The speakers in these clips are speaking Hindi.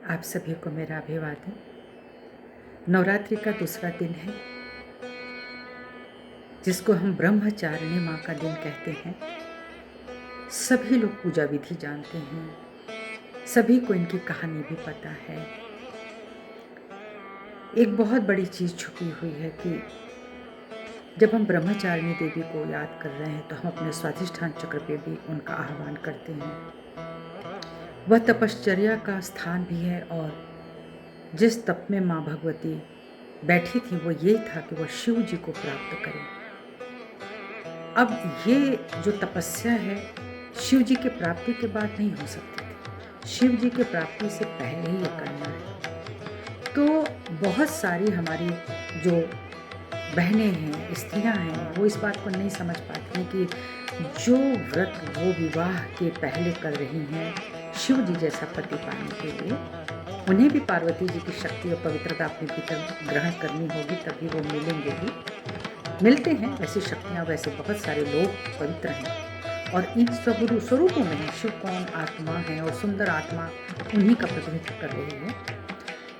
आप सभी को मेरा अभिवादन। नवरात्रि का दूसरा दिन है, जिसको हम ब्रह्मचारिणी माँ का दिन कहते हैं। सभी लोग पूजा विधि जानते हैं, सभी को इनकी कहानी भी पता है। एक बहुत बड़ी चीज़ छुपी हुई है कि जब हम ब्रह्मचारिणी देवी को याद कर रहे हैं तो हम अपने स्वाधिष्ठान चक्र पे भी उनका आह्वान करते हैं। वह तपश्चर्या का स्थान भी है और जिस तप में माँ भगवती बैठी थी वो ये था कि वह शिव जी को प्राप्त करें। अब ये जो तपस्या है शिव जी के प्राप्ति के बाद नहीं हो सकती थी, शिव जी के प्राप्ति से पहले ही ये करना है। तो बहुत सारी हमारी जो बहनें हैं, स्त्रियां हैं, वो इस बात को नहीं समझ पाती हैं कि जो व्रत वो विवाह के पहले कर रही हैं शिव जी जैसा पति पाने के लिए, उन्हें भी पार्वती जी की शक्ति और पवित्रता अपने भीतर ग्रहण करनी होगी, तभी वो मिलेंगे भी। मिलते हैं वैसी शक्तियाँ, वैसे बहुत सारे लोग पवित्र हैं और इन सब स्वरूपों में शिव कौन आत्मा है और सुंदर आत्मा उन्हीं का प्रतिनिधित्व कर रही है।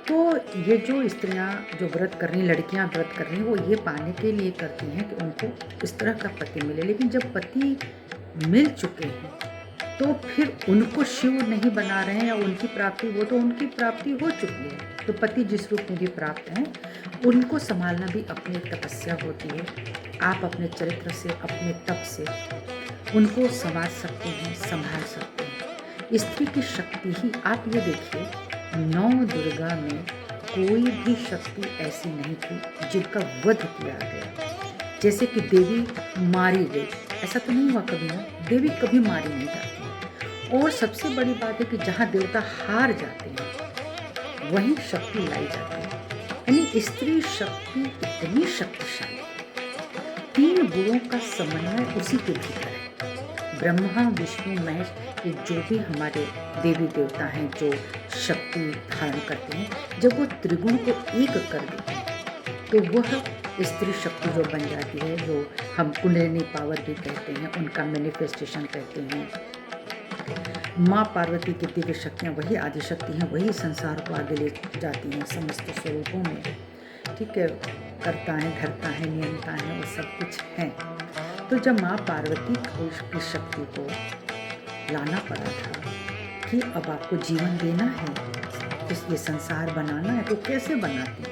तो ये जो स्त्रियाँ जो व्रत कर रही, लड़कियाँ व्रत कर रही हैं, वो ये पाने के लिए करती हैं कि उनको इस तरह का पति मिले। लेकिन जब पति मिल चुके हैं तो फिर उनको शिव नहीं बना रहे हैं या उनकी प्राप्ति, वो तो उनकी प्राप्ति हो चुकी है। तो पति जिस रूप में भी प्राप्त हैं, उनको संभालना भी अपनी एक तपस्या होती है। आप अपने चरित्र से, अपने तप से उनको संवार सकते हैं, संभाल सकते हैं। स्त्री की शक्ति ही, आप ये देखिए, 9 दुर्गा में कोई भी शक्ति ऐसी नहीं थी जिनका वध किया गया। जैसे कि देवी मारी गई, ऐसा तो नहीं हुआ कभी ना, देवी कभी मारी नहीं जाती। और सबसे बड़ी बात है कि जहाँ देवता हार जाते हैं वहीं शक्ति लाई जाती है। यानी स्त्री शक्ति इतनी शक्तिशाली है, 3 गुणों का समन्वय उसी के भीतर है। ब्रह्मा विष्णु महेश, ये जो भी हमारे देवी देवता हैं जो शक्ति धारण करते हैं, जब वो त्रिगुण को एक कर देते हैं तो वह स्त्री शक्ति जो बन जाती है, जो हम कुंडलिनी पावर भी कहते हैं, उनका मैनिफेस्टेशन कहते हैं। माँ पार्वती की दिव्य शक्तियाँ वही आदि शक्ति हैं, वही संसार को आगे ले जाती हैं समस्त स्वरूपों में। ठीक है, करता है, धरता है, नियंता है, वो सब कुछ है। तो जब माँ पार्वती को की शक्ति को लाना पड़ा था कि अब आपको जीवन देना है, ये संसार बनाना है, तो कैसे बनाती?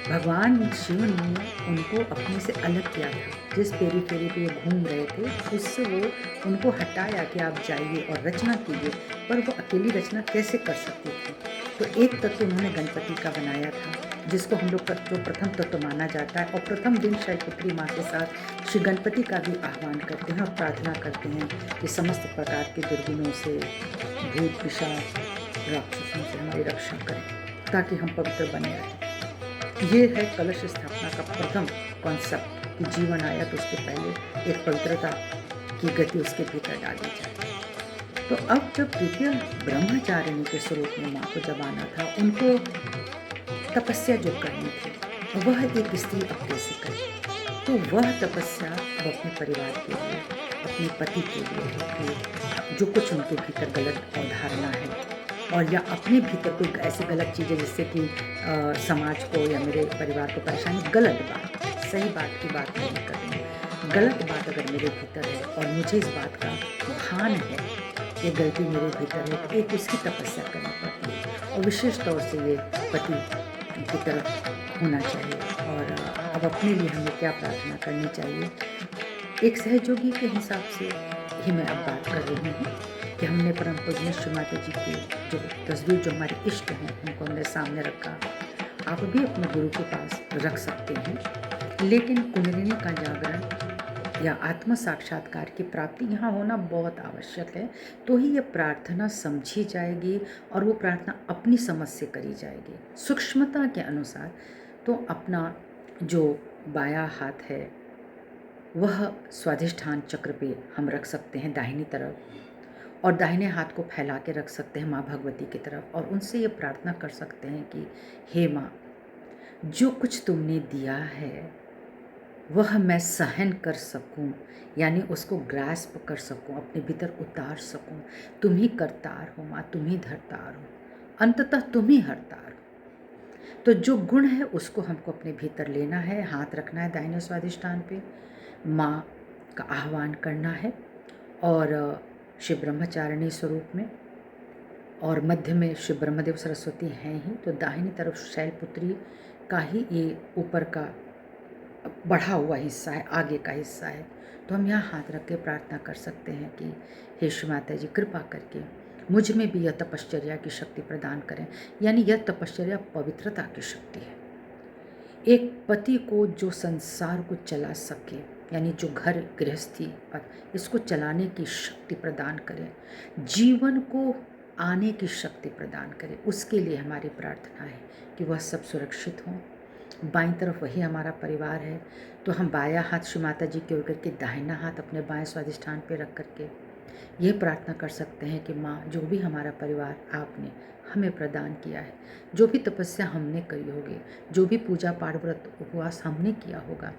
भगवान शिव ने उनको अपने से अलग किया था। जिस पेरी-फेरी पे ये घूम रहे थे, उससे वो उनको हटाया कि आप जाइए और रचना कीजिए, पर वो अकेली रचना कैसे कर सकती थी? तो एक तत्व उन्होंने गणपति का बनाया था, जिसको हम लोग जो प्रथम तत्व माना जाता है, और प्रथम दिन शैलपुत्री माँ के साथ श्री गणपति का भी आह्वान करते हैं और प्रार्थना करते हैं कि समस्त प्रकार के दुर्गुणों से, भूत पिशाच, राक्षसों से हमारी रक्षा करें, ताकि हम पवित्र बने रहें। ये है कलश स्थापना का प्रथम कॉन्सेप्ट कि जीवन आया तो उसके पहले एक पवित्रता की गति उसके भीतर डाली जाए। तो अब जब द्वितीय ब्रह्मचारिणी के स्वरूप में माँ को जब आना था, उनको तपस्या जो करनी थी वह एक स्त्री अब कैसे करे। तो वह तपस्या अब अपने परिवार के लिए, अपने पति के लिए है कि जो कुछ उनके भीतर गलत अवधारणा है और या अपने भीतर कोई ऐसी गलत चीज़ है जिससे कि समाज को या मेरे परिवार को परेशानी, गलत बात, सही बात की बात नहीं कर रही हूँ, गलत बात अगर मेरे भीतर है और मुझे इस बात का भान है, ये गलती मेरे भीतर है, तो एक उसकी तपस्या करनी पड़ती है। और विशेष तौर से ये पति की तरफ होना चाहिए। और अब अपने लिए हमें क्या प्रार्थना करनी चाहिए, एक सहयोगी के हिसाब से ही मैं अब बात कर रही हूँ कि हमने परम पूज्य श्री माता जी की जो तस्वीर, जो हमारे इष्ट हैं, उनको हमने सामने रखा। आप भी अपने गुरु के पास रख सकते हैं, लेकिन कुंडलिनी का जागरण या आत्म साक्षात्कार की प्राप्ति यहाँ होना बहुत आवश्यक है, तो ही ये प्रार्थना समझी जाएगी और वो प्रार्थना अपनी समझ से करी जाएगी, सूक्ष्मता के अनुसार। तो अपना जो बायां हाथ है वह स्वाधिष्ठान चक्र पे हम रख सकते हैं दाहिनी तरफ, और दाहिने हाथ को फैला के रख सकते हैं माँ भगवती की तरफ, और उनसे ये प्रार्थना कर सकते हैं कि हे माँ, जो कुछ तुमने दिया है वह मैं सहन कर सकूं, यानी उसको ग्रास्प कर सकूं, अपने भीतर उतार सकूं। तुम ही करतार हो माँ, तुम ही धरतार हो, अंततः तुम ही हरतार। तो जो गुण है उसको हमको अपने भीतर लेना है, हाथ रखना है दाहिने स्वादिष्ठान पे, माँ का आह्वान करना है और शिव ब्रह्मचारिणी स्वरूप में, और मध्य में शिव ब्रह्मदेव सरस्वती हैं ही, तो दाहिनी तरफ शैलपुत्री का ही ये ऊपर का बढ़ा हुआ हिस्सा है, आगे का हिस्सा है। तो हम यहाँ हाथ रख के प्रार्थना कर सकते हैं कि हे श्री माता जी, कृपा करके मुझ में भी यह तपश्चर्या की शक्ति प्रदान करें। यानी यह तपश्चर्या पवित्रता की शक्ति है। एक पति को जो संसार को चला सके, यानी जो घर गृहस्थी पर इसको चलाने की शक्ति प्रदान करे, जीवन को आने की शक्ति प्रदान करे, उसके लिए हमारी प्रार्थना है कि वह सब सुरक्षित हों। बाईं तरफ वही हमारा परिवार है, तो हम बायां हाथ श्री माता जी की ओर करके दाहिना हाथ अपने बाएं स्वादिष्ठान पे रख करके यह प्रार्थना कर सकते हैं कि माँ, जो भी हमारा परिवार आपने हमें प्रदान किया है, जो भी तपस्या हमने करी होगी, जो भी पूजा पाठ व्रत उपवास हमने किया होगा,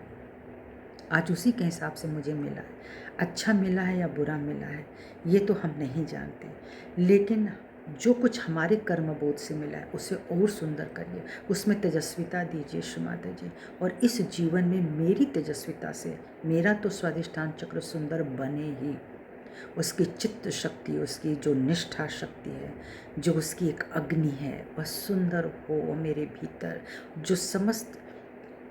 आज उसी के हिसाब से मुझे मिला है। अच्छा मिला है या बुरा मिला है ये तो हम नहीं जानते, लेकिन जो कुछ हमारे कर्म बोध से मिला है उसे और सुंदर करिए, उसमें तेजस्विता दीजिए श्री माता जी। और इस जीवन में मेरी तेजस्विता से मेरा तो स्वादिष्ठान चक्र सुंदर बने ही, उसकी चित्त शक्ति, उसकी जो निष्ठा शक्ति है, जो उसकी एक अग्नि है, वह सुंदर हो। वो मेरे भीतर जो समस्त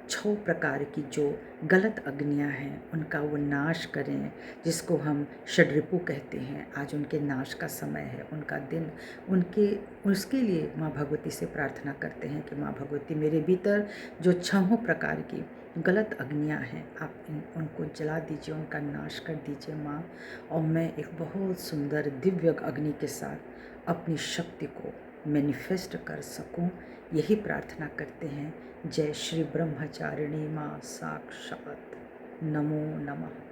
6 प्रकार की जो गलत अग्नियाँ हैं उनका वो नाश करें, जिसको हम षड्रिपु कहते हैं। आज उनके नाश का समय है, उनका दिन, उनके उसके लिए माँ भगवती से प्रार्थना करते हैं कि माँ भगवती, मेरे भीतर जो 6 प्रकार की गलत अग्नियाँ हैं आप उनको जला दीजिए, उनका नाश कर दीजिए माँ, और मैं एक बहुत सुंदर दिव्य अग्नि के साथ अपनी शक्ति को मैनिफेस्ट कर सकूं। यही प्रार्थना करते हैं। जय श्री ब्रह्मचारिणी माँ साक्षात। नमो नमः।